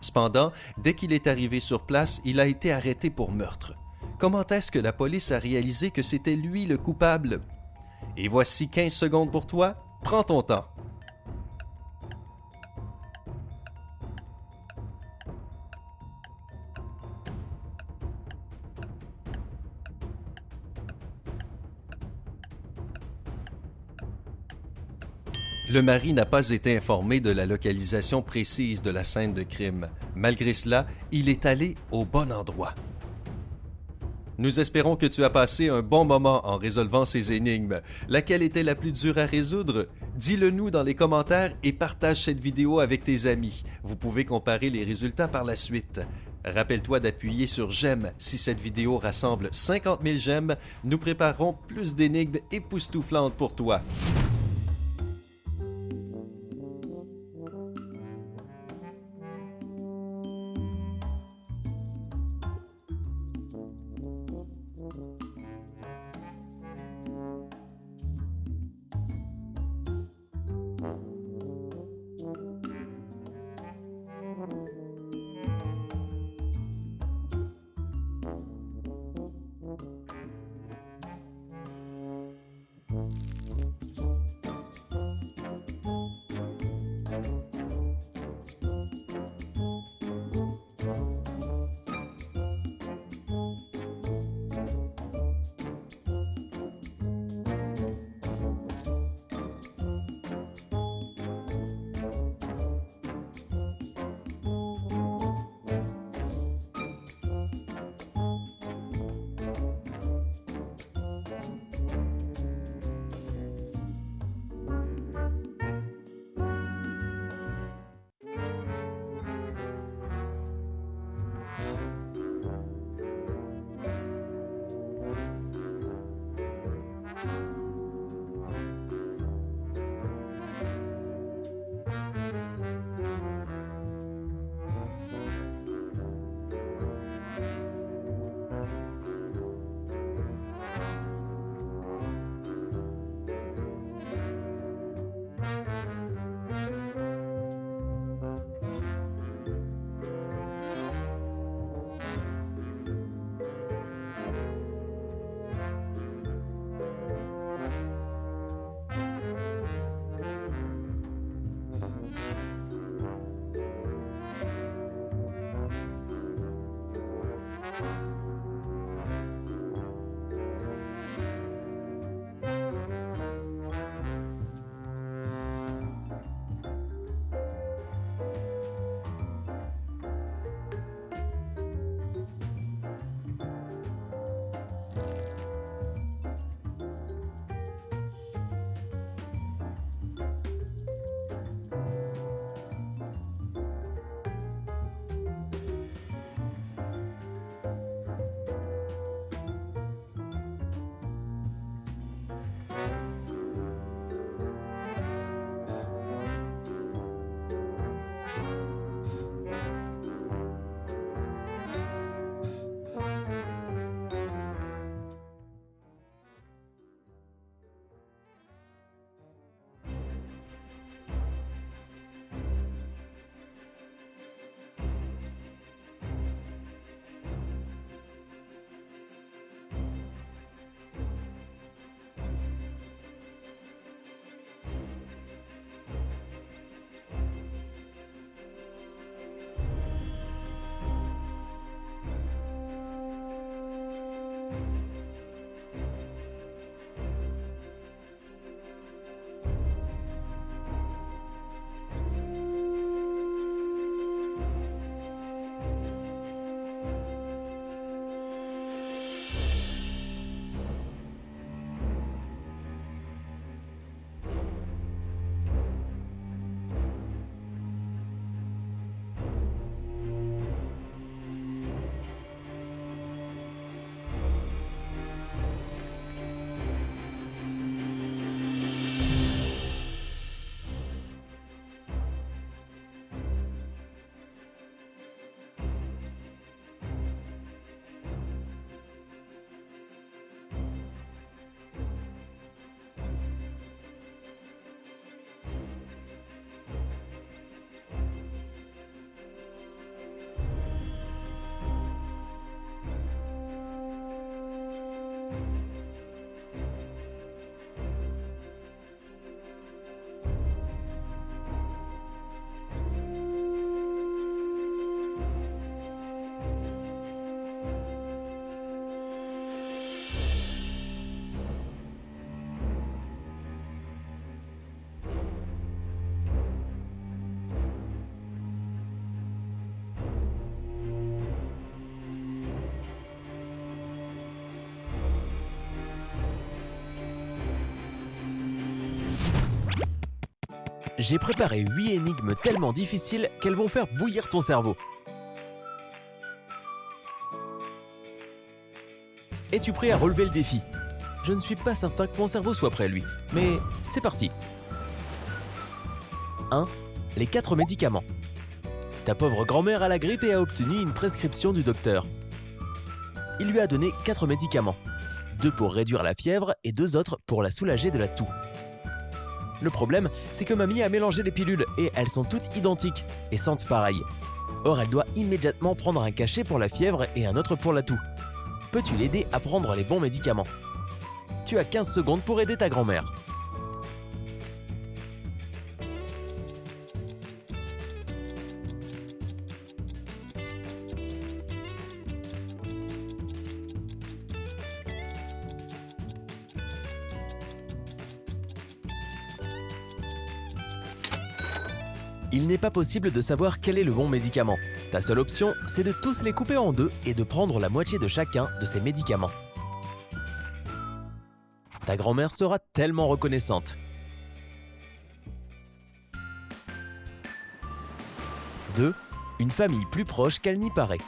Cependant, dès qu'il est arrivé sur place, il a été arrêté pour meurtre. Comment est-ce que la police a réalisé que c'était lui le coupable? Et voici 15 secondes pour toi. Prends ton temps. Le mari n'a pas été informé de la localisation précise de la scène de crime. Malgré cela, il est allé au bon endroit. Nous espérons que tu as passé un bon moment en résolvant ces énigmes. Laquelle était la plus dure à résoudre? Dis-le nous dans les commentaires et partage cette vidéo avec tes amis. Vous pouvez comparer les résultats par la suite. Rappelle-toi d'appuyer sur j'aime si cette vidéo rassemble 50 000 j'aime. Nous préparerons plus d'énigmes époustouflantes pour toi. J'ai préparé 8 énigmes tellement difficiles qu'elles vont faire bouillir ton cerveau. Es-tu prêt à relever le défi? Je ne suis pas certain que mon cerveau soit prêt, lui. Mais c'est parti. 1. Les 4 médicaments. Ta pauvre grand-mère a la grippe et a obtenu une prescription du docteur. Il lui a donné 4 médicaments. 2 pour réduire la fièvre et 2 autres pour la soulager de la toux. Le problème, c'est que mamie a mélangé les pilules et elles sont toutes identiques et sentent pareil. Or, elle doit immédiatement prendre un cachet pour la fièvre et un autre pour la toux. Peux-tu l'aider à prendre les bons médicaments? Tu as 15 secondes pour aider ta grand-mère. Il n'est pas possible de savoir quel est le bon médicament. Ta seule option, c'est de tous les couper en deux et de prendre la moitié de chacun de ces médicaments. Ta grand-mère sera tellement reconnaissante. 2. Une famille plus proche qu'elle n'y paraît.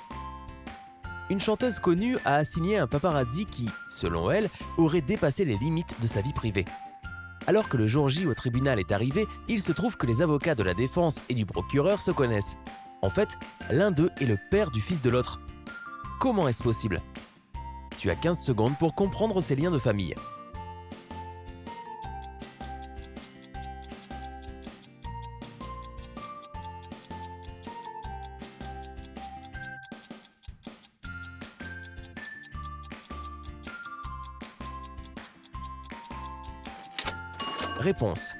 Une chanteuse connue a assigné un paparazzi qui, selon elle, aurait dépassé les limites de sa vie privée. Alors que le jour J au tribunal est arrivé, il se trouve que les avocats de la défense et du procureur se connaissent. En fait, l'un d'eux est le père du fils de l'autre. Comment est-ce possible? Tu as 15 secondes pour comprendre ces liens de famille. Réponse.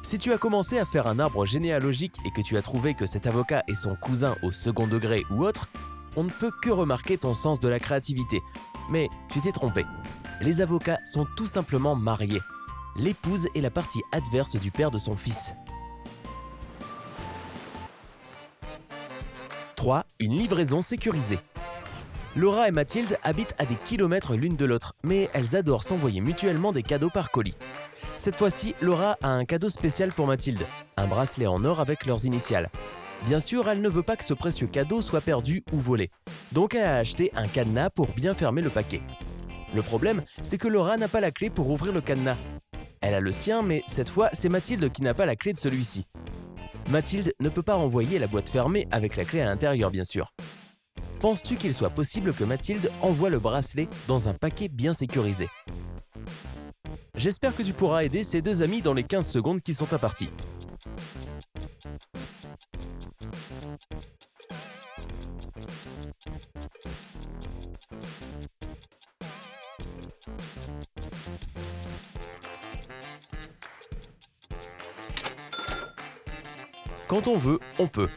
Si tu as commencé à faire un arbre généalogique et que tu as trouvé que cet avocat est son cousin au second degré ou autre, on ne peut que remarquer ton sens de la créativité. Mais tu t'es trompé. Les avocats sont tout simplement mariés. L'épouse est la partie adverse du père de son fils. 3. Une livraison sécurisée. Laura et Mathilde habitent à des kilomètres l'une de l'autre, mais elles adorent s'envoyer mutuellement des cadeaux par colis. Cette fois-ci, Laura a un cadeau spécial pour Mathilde, un bracelet en or avec leurs initiales. Bien sûr, elle ne veut pas que ce précieux cadeau soit perdu ou volé, donc elle a acheté un cadenas pour bien fermer le paquet. Le problème, c'est que Laura n'a pas la clé pour ouvrir le cadenas. Elle a le sien, mais cette fois, c'est Mathilde qui n'a pas la clé de celui-ci. Mathilde ne peut pas renvoyer la boîte fermée avec la clé à l'intérieur, bien sûr. Penses-tu qu'il soit possible que Mathilde envoie le bracelet dans un paquet bien sécurisé? J'espère que tu pourras aider ces deux amis dans les 15 secondes qui sont imparties. Quand on veut, on peut.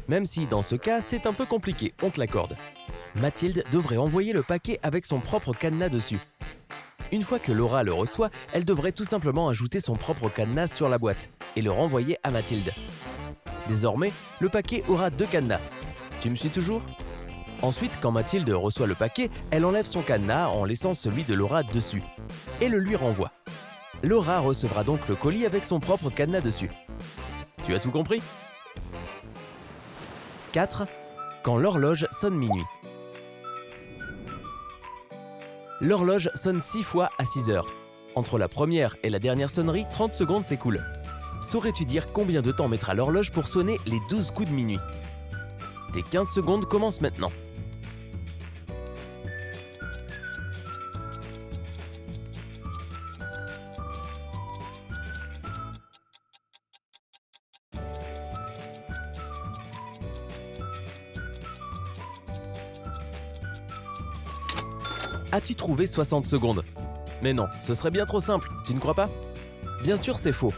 Même si dans ce cas, c'est un peu compliqué, on te l'accorde. Mathilde devrait envoyer le paquet avec son propre cadenas dessus. Une fois que Laura le reçoit, elle devrait tout simplement ajouter son propre cadenas sur la boîte et le renvoyer à Mathilde. Désormais, le paquet aura 2 cadenas. Tu me suis toujours? Ensuite, quand Mathilde reçoit le paquet, elle enlève son cadenas en laissant celui de Laura dessus et le lui renvoie. Laura recevra donc le colis avec son propre cadenas dessus. Tu as tout compris? 4. Quand l'horloge sonne minuit. L'horloge sonne 6 fois à 6 heures. Entre la première et la dernière sonnerie, 30 secondes s'écoulent. Saurais-tu dire combien de temps mettra l'horloge pour sonner les 12 coups de minuit? Tes 15 secondes commencent maintenant. As-tu trouvé 60 secondes? Mais non, ce serait bien trop simple, tu ne crois pas? Bien sûr, c'est faux.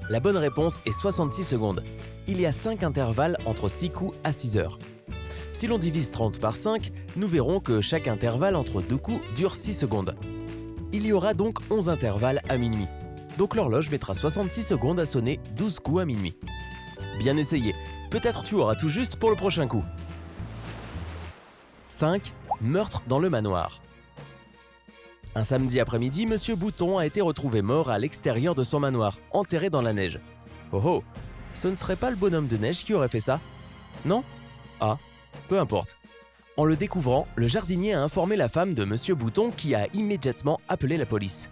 La bonne réponse est 66 secondes. Il y a 5 intervalles entre 6 coups à 6 heures. Si l'on divise 30 par 5, nous verrons que chaque intervalle entre 2 coups dure 6 secondes. Il y aura donc 11 intervalles à minuit. Donc l'horloge mettra 66 secondes à sonner 12 coups à minuit. Bien essayé. Peut-être tu auras tout juste pour le prochain coup. 5. Meurtre dans le manoir. Un samedi après-midi, Monsieur Bouton a été retrouvé mort à l'extérieur de son manoir, enterré dans la neige. Oh oh, ce ne serait pas le bonhomme de neige qui aurait fait ça? Non? Ah, peu importe. En le découvrant, le jardinier a informé la femme de Monsieur Bouton qui a immédiatement appelé la police.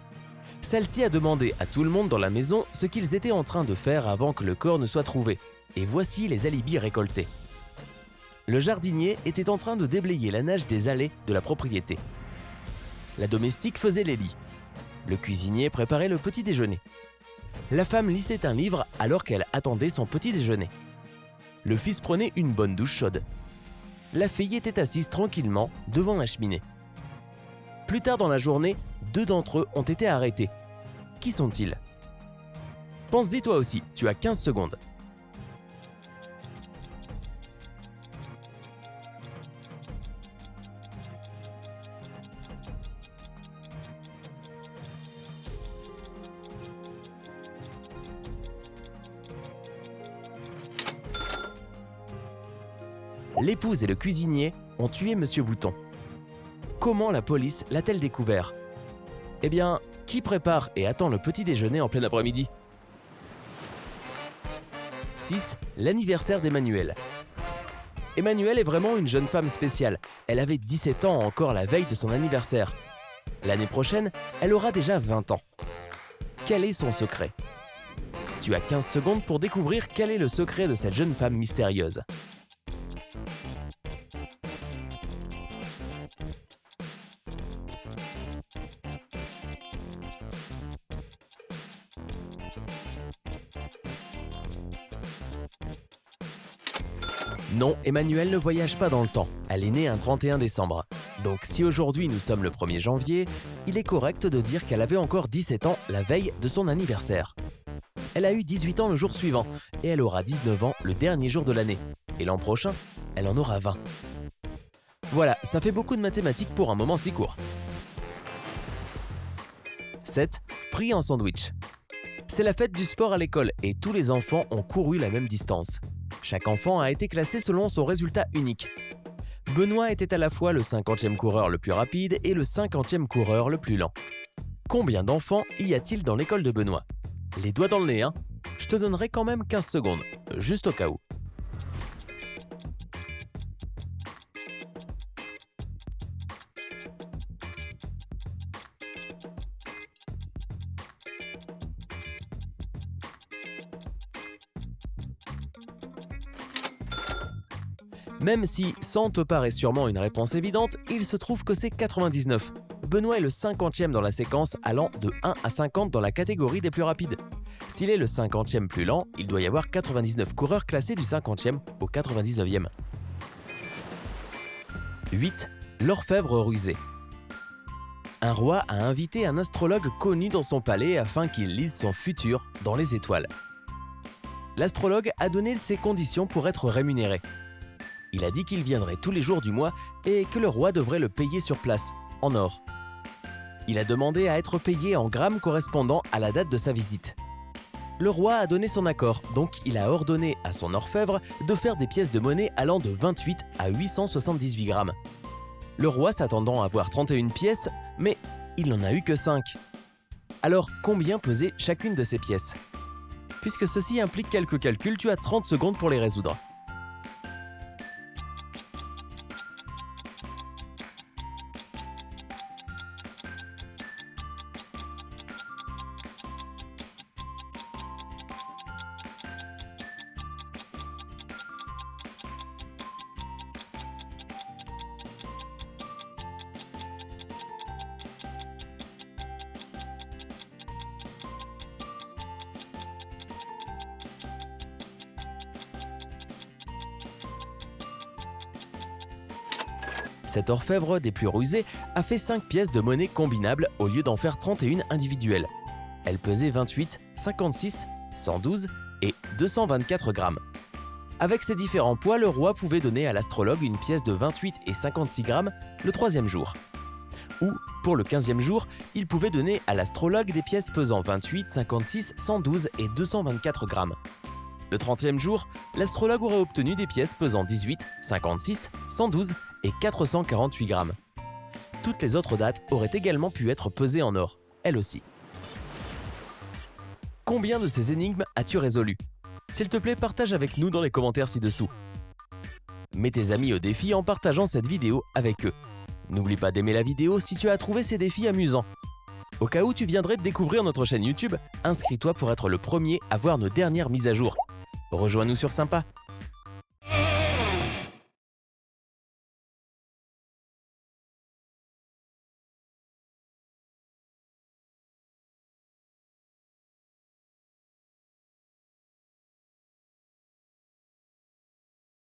Celle-ci a demandé à tout le monde dans la maison ce qu'ils étaient en train de faire avant que le corps ne soit trouvé. Et voici les alibis récoltés. Le jardinier était en train de déblayer la neige des allées de la propriété. La domestique faisait les lits. Le cuisinier préparait le petit déjeuner. La femme lisait un livre alors qu'elle attendait son petit déjeuner. Le fils prenait une bonne douche chaude. La fille était assise tranquillement devant la cheminée. Plus tard dans la journée, 2 d'entre eux ont été arrêtés. Qui sont-ils? Pense-y toi aussi, tu as 15 secondes. L'épouse et le cuisinier ont tué Monsieur Bouton. Comment la police l'a-t-elle découvert? Eh bien, qui prépare et attend le petit déjeuner en plein après-midi? 6. L'anniversaire d'Emmanuel. Emmanuel est vraiment une jeune femme spéciale. Elle avait 17 ans encore la veille de son anniversaire. L'année prochaine, elle aura déjà 20 ans. Quel est son secret? Tu as 15 secondes pour découvrir quel est le secret de cette jeune femme mystérieuse. Non, Emmanuelle ne voyage pas dans le temps. Elle est née un 31 décembre. Donc si aujourd'hui nous sommes le 1er janvier, il est correct de dire qu'elle avait encore 17 ans la veille de son anniversaire. Elle a eu 18 ans le jour suivant et elle aura 19 ans le dernier jour de l'année. Et l'an prochain, elle en aura 20. Voilà, ça fait beaucoup de mathématiques pour un moment si court. 7. Prix en sandwich. C'est la fête du sport à l'école et tous les enfants ont couru la même distance. Chaque enfant a été classé selon son résultat unique. Benoît était à la fois le 50e coureur le plus rapide et le 50e coureur le plus lent. Combien d'enfants y a-t-il dans l'école de Benoît? Les doigts dans le nez, hein? Je te donnerai quand même 15 secondes, juste au cas où. Même si 100 te paraît sûrement une réponse évidente, il se trouve que c'est 99. Benoît est le 50e dans la séquence allant de 1 à 50 dans la catégorie des plus rapides. S'il est le 50e plus lent, il doit y avoir 99 coureurs classés du 50e au 99e. 8. L'orfèvre rusé. Un roi a invité un astrologue connu dans son palais afin qu'il lise son futur dans les étoiles. L'astrologue a donné ses conditions pour être rémunéré. Il a dit qu'il viendrait tous les jours du mois et que le roi devrait le payer sur place, en or. Il a demandé à être payé en grammes correspondant à la date de sa visite. Le roi a donné son accord, donc il a ordonné à son orfèvre de faire des pièces de monnaie allant de 28 à 878 grammes. Le roi s'attendant à voir 31 pièces, mais il n'en a eu que 5. Alors combien pesait chacune de ces pièces? Puisque ceci implique quelques calculs, tu as 30 secondes pour les résoudre. Cet orfèvre des plus rusés a fait 5 pièces de monnaie combinables au lieu d'en faire 31 individuelles. Elles pesaient 28, 56, 112 et 224 grammes. Avec ces différents poids, le roi pouvait donner à l'astrologue une pièce de 28 et 56 grammes le 3e jour. Ou, pour le 15e jour, il pouvait donner à l'astrologue des pièces pesant 28, 56, 112 et 224 grammes. Le 30e jour, l'astrologue aurait obtenu des pièces pesant 18, 56, 112 et 448 grammes. toutes les autres dates auraient également pu être pesées en or, elles aussi. Combien de ces énigmes as-tu résolu? S'il te plaît, partage avec nous dans les commentaires ci-dessous. Mets tes amis au défi en partageant cette vidéo avec eux. N'oublie pas d'aimer la vidéo si tu as trouvé ces défis amusants. Au cas où tu viendrais de découvrir notre chaîne YouTube, inscris-toi pour être le premier à voir nos dernières mises à jour. Rejoins-nous sur Sympa,